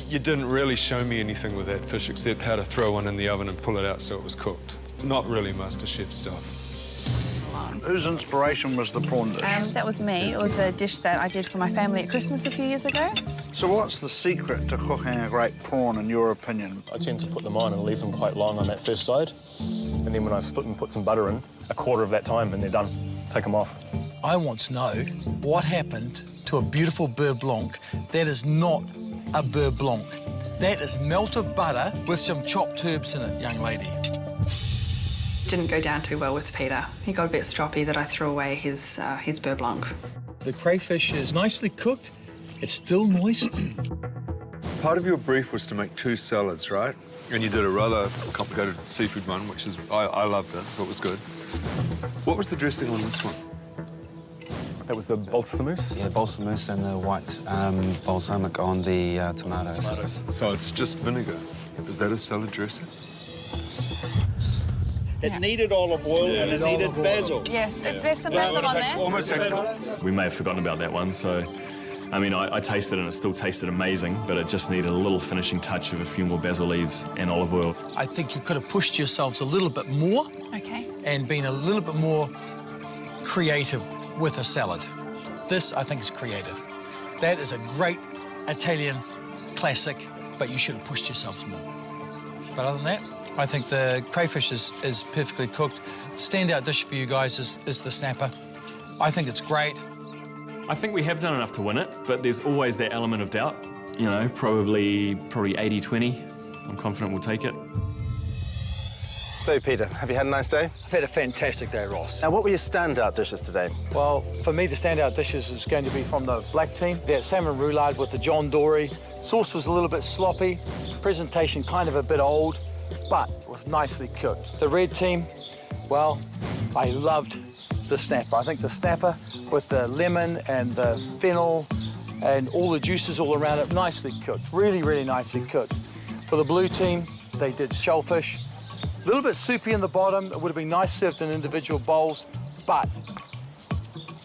You didn't really show me anything with that fish except how to throw one in the oven and pull it out so it was cooked. Not really MasterChef stuff. Whose inspiration was the prawn dish? That was me. It was a dish that I did for my family at Christmas a few years ago. So what's the secret to cooking a great prawn, in your opinion? I tend to put them on and leave them quite long on that first side. And then when I flip and put some butter in, a quarter of that time and they're done. Take them off. I want to know what happened to a beautiful beurre blanc that is not a beurre blanc. That is melted butter with some chopped herbs in it, young lady. Didn't go down too well with Peter. He got a bit stroppy that I threw away his beurre blanc. The crayfish is nicely cooked. It's still moist. Part of your brief was to make 2 salads, right? And you did a rather complicated seafood one, which is, I loved it, thought it was good. What was the dressing on this one? That was the balsamous? Yeah, balsamous and the white balsamic on the tomatoes. So it's just vinegar. Is that a salad dressing? It needed olive oil and it needed basil. Yes, there's some basil on there. Almost We may have forgotten about that one, so... I mean, I tasted it and it still tasted amazing, but it just needed a little finishing touch of a few more basil leaves and olive oil. I think you could have pushed yourselves a little bit more Okay. and been a little bit more creative with a salad. This, I think, is creative. That is a great Italian classic, but you should have pushed yourselves more. But other than that, I think the crayfish is perfectly cooked. Standout dish for you guys is the snapper. I think it's great. I think we have done enough to win it, but there's always that element of doubt. You know, probably 80-20. I'm confident we'll take it. So, Peter, have you had a nice day? I've had a fantastic day, Ross. Now, what were your standout dishes today? Well, for me, the standout dishes is going to be from the black team. That salmon roulade with the John Dory. Sauce was a little bit sloppy. Presentation kind of a bit old, but it was nicely cooked. The red team, well, I loved the snapper. I think the snapper with the lemon and the fennel and all the juices all around it, nicely cooked. Really, really nicely cooked. For the blue team, they did shellfish. A little bit soupy in the bottom. It would have been nice served in individual bowls, but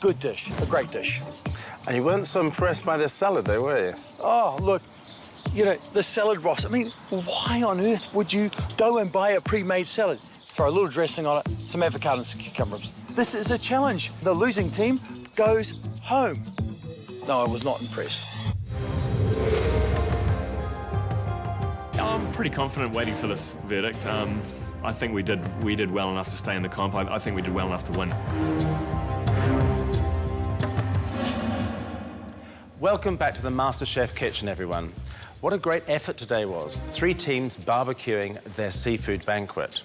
good dish, a great dish. And you weren't so impressed by this salad, though, were you? Oh, look, you know, the salad, Ross, I mean, why on earth would you go and buy a pre-made salad? Throw a little dressing on it, some avocado and some cucumbers. This is a challenge. The losing team goes home. No, I was not impressed. I'm pretty confident waiting for this verdict. I think we did well enough to stay in the comp. I think we did well enough to win. Welcome back to the MasterChef kitchen, everyone. What a great effort today was. 3 teams barbecuing their seafood banquet.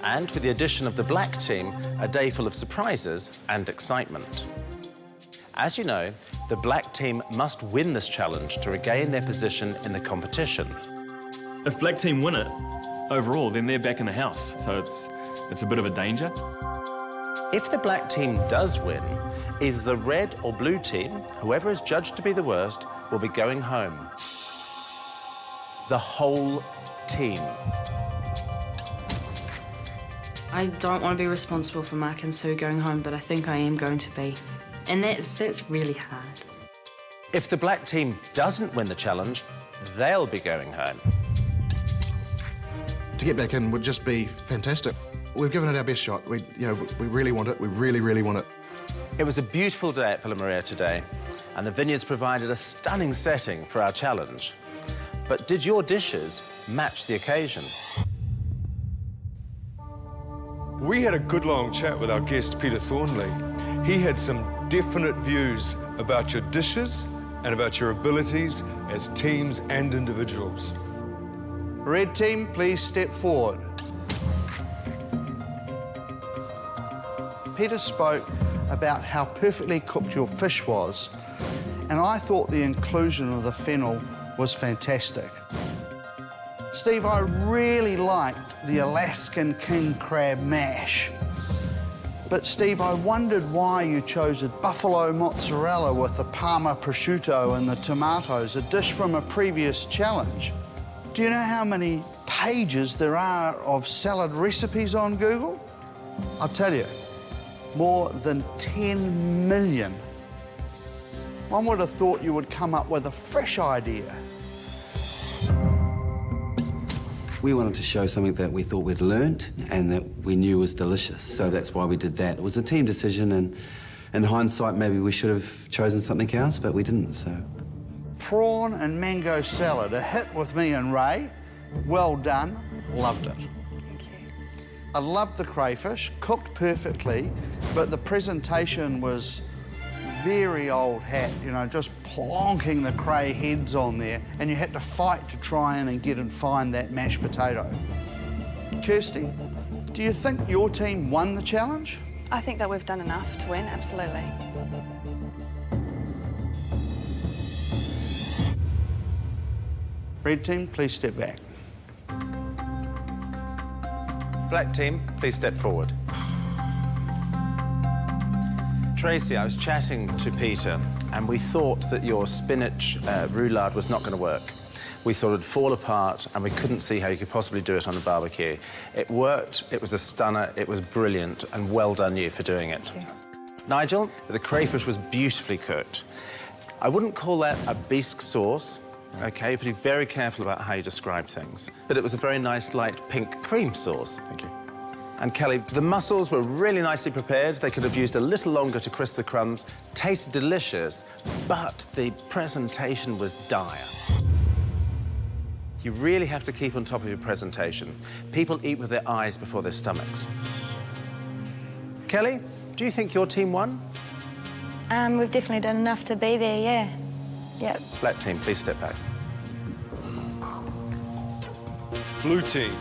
And with the addition of the black team, a day full of surprises and excitement. As you know, the black team must win this challenge to regain their position in the competition. If black team win it, overall, then they're back in the house. So it's a bit of a danger. If the black team does win, either the red or blue team, whoever is judged to be the worst, will be going home. The whole team. I don't want to be responsible for Mark and Sue going home, but I think I am going to be. And that's really hard. If the black team doesn't win the challenge, they'll be going home. To get back in would just be fantastic. We've given it our best shot. We really want it. We really, really want it. It was a beautiful day at Villa Maria today, and the vineyards provided a stunning setting for our challenge. But did your dishes match the occasion? We had a good long chat with our guest, Peter Thornley. He had some definite views about your dishes and about your abilities as teams and individuals. Red team, please step forward. Peter spoke about how perfectly cooked your fish was, and I thought the inclusion of the fennel was fantastic. Steve, I really liked the Alaskan king crab mash. But Steve, I wondered why you chose a buffalo mozzarella with the Parma prosciutto and the tomatoes, a dish from a previous challenge. Do you know how many pages there are of salad recipes on Google? I'll tell you, more than 10 million. One would have thought you would come up with a fresh idea. We wanted to show something that we thought we'd learnt and that we knew was delicious, so that's why we did that. It was a team decision, and in hindsight, maybe we should have chosen something else, but we didn't, so. Prawn and mango salad, a hit with me and Ray. Well done, loved it. Thank you. I loved the crayfish, cooked perfectly, but the presentation was very old hat, you know, just plonking the cray heads on there, and you had to fight to try and get and find that mashed potato. Kirsty, do you think your team won the challenge? I think that we've done enough to win, absolutely. Red team, please step back. Black team, please step forward. Tracy, I was chatting to Peter, and we thought that your spinach roulade was not going to work. We thought it'd fall apart, and we couldn't see how you could possibly do it on a barbecue. It worked, it was a stunner, it was brilliant, and well done you for doing it. Nigel, the crayfish was beautifully cooked. I wouldn't call that a bisque sauce, OK? But be very careful about how you describe things. But it was a very nice, light pink cream sauce. Thank you. And Kelly, the mussels were really nicely prepared. They could have used a little longer to crisp the crumbs. Tasted delicious, but the presentation was dire. You really have to keep on top of your presentation. People eat with their eyes before their stomachs. Kelly, do you think your team won? We've definitely done enough to be there, yeah. Yep. Black team, please step back. Blue team,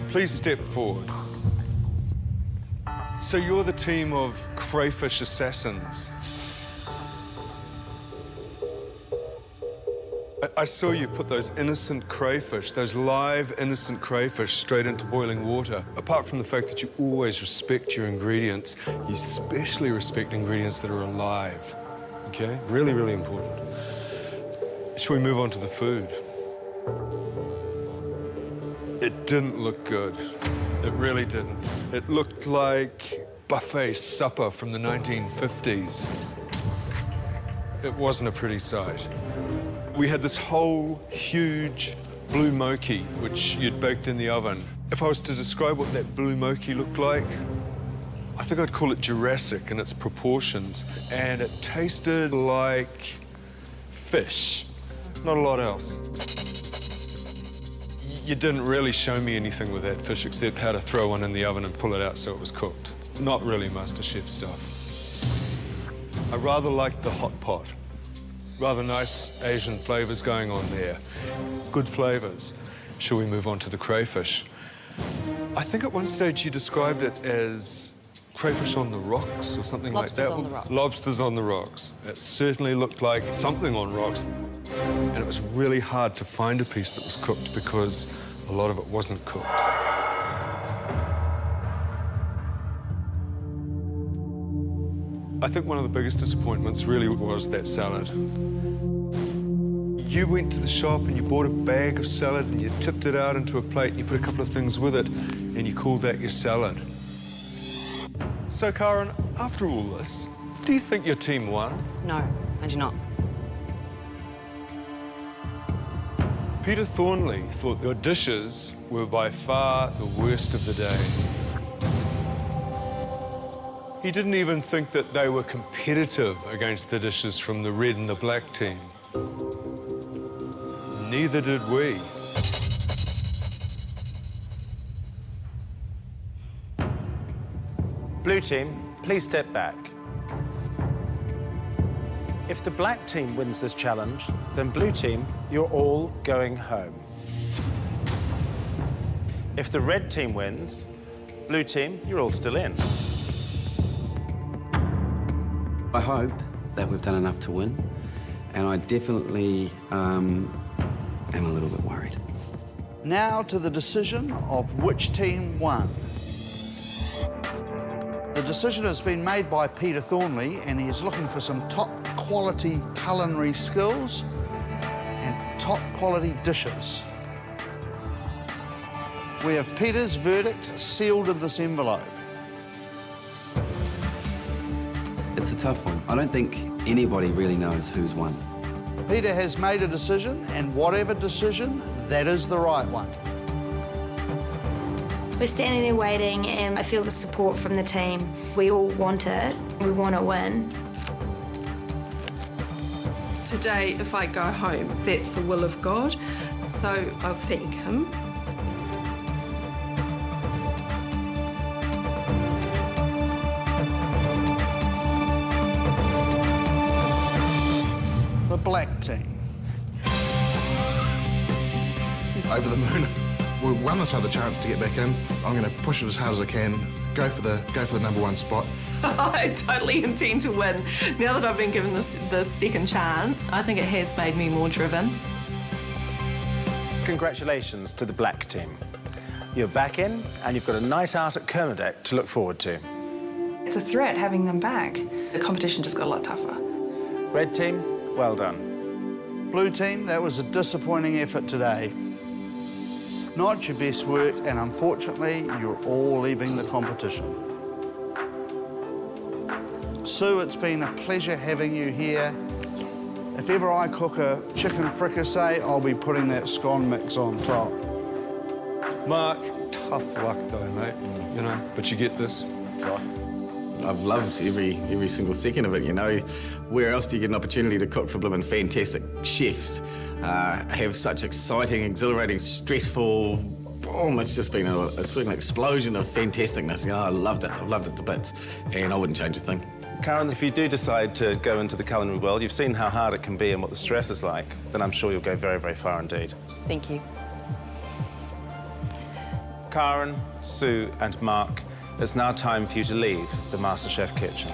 please step forward. So you're the team of crayfish assassins. I saw you put those innocent crayfish, those live, innocent crayfish, straight into boiling water. Apart from the fact that you always respect your ingredients, you especially respect ingredients that are alive, okay? Really, really important. Shall we move on to the food? It didn't look good. It really didn't. It looked like buffet supper from the 1950s. It wasn't a pretty sight. We had this whole huge blue mochi, which you'd baked in the oven. If I was to describe what that blue mochi looked like, I think I'd call it Jurassic in its proportions. And it tasted like fish, not a lot else. You didn't really show me anything with that fish except how to throw one in the oven and pull it out so it was cooked. Not really MasterChef stuff. I rather liked the hot pot. Rather nice Asian flavors going on there. Good flavors. Shall we move on to the crayfish? I think at one stage you described it as crayfish on the rocks or something like that. Lobsters on the rocks. Lobsters on the rocks. It certainly looked like something on rocks. And it was really hard to find a piece that was cooked because a lot of it wasn't cooked. I think one of the biggest disappointments really was that salad. You went to the shop and you bought a bag of salad and you tipped it out into a plate and you put a couple of things with it and you called that your salad. So, Karen, after all this, do you think your team won? No, I do not. Peter Thornley thought your dishes were by far the worst of the day. He didn't even think that they were competitive against the dishes from the red and the black team. Neither did we. Blue team, please step back. If the black team wins this challenge, then blue team, you're all going home. If the red team wins, blue team, you're all still in. I hope that we've done enough to win, and I definitely am a little bit worried. Now to the decision of which team won. The decision has been made by Peter Thornley, and he is looking for some top quality culinary skills and top quality dishes. We have Peter's verdict sealed in this envelope. It's a tough one. I don't think anybody really knows who's won. Peter has made a decision, and whatever decision, that is the right one. We're standing there waiting and I feel the support from the team. We all want it. We want to win. Today, if I go home, that's the will of God, so I'll thank Him. The black team. Over the moon. We've won this other chance to get back in. I'm going to push it as hard as I can, go for the #1 spot. I totally intend to win. Now that I've been given this second chance, I think it has made me more driven. Congratulations to the black team. You're back in, and you've got a night out at Kermadec to look forward to. It's a threat having them back. The competition just got a lot tougher. Red team, well done. Blue team, that was a disappointing effort today. Not your best work, and unfortunately, you're all leaving the competition. Sue, it's been a pleasure having you here. If ever I cook a chicken fricassee, I'll be putting that scone mix on top. Mark, tough luck though, mate. You know, but you get this. I've loved every single second of it, you know. Where else do you get an opportunity to cook for blooming fantastic chefs? Have such exciting, exhilarating, stressful, boom, it's been an explosion of fantasticness. You know, I loved it to bits, and I wouldn't change a thing. Karen, if you do decide to go into the culinary world, you've seen how hard it can be and what the stress is like, then I'm sure you'll go very, very far indeed. Thank you. Karen, Sue and Mark, it's now time for you to leave the MasterChef kitchen.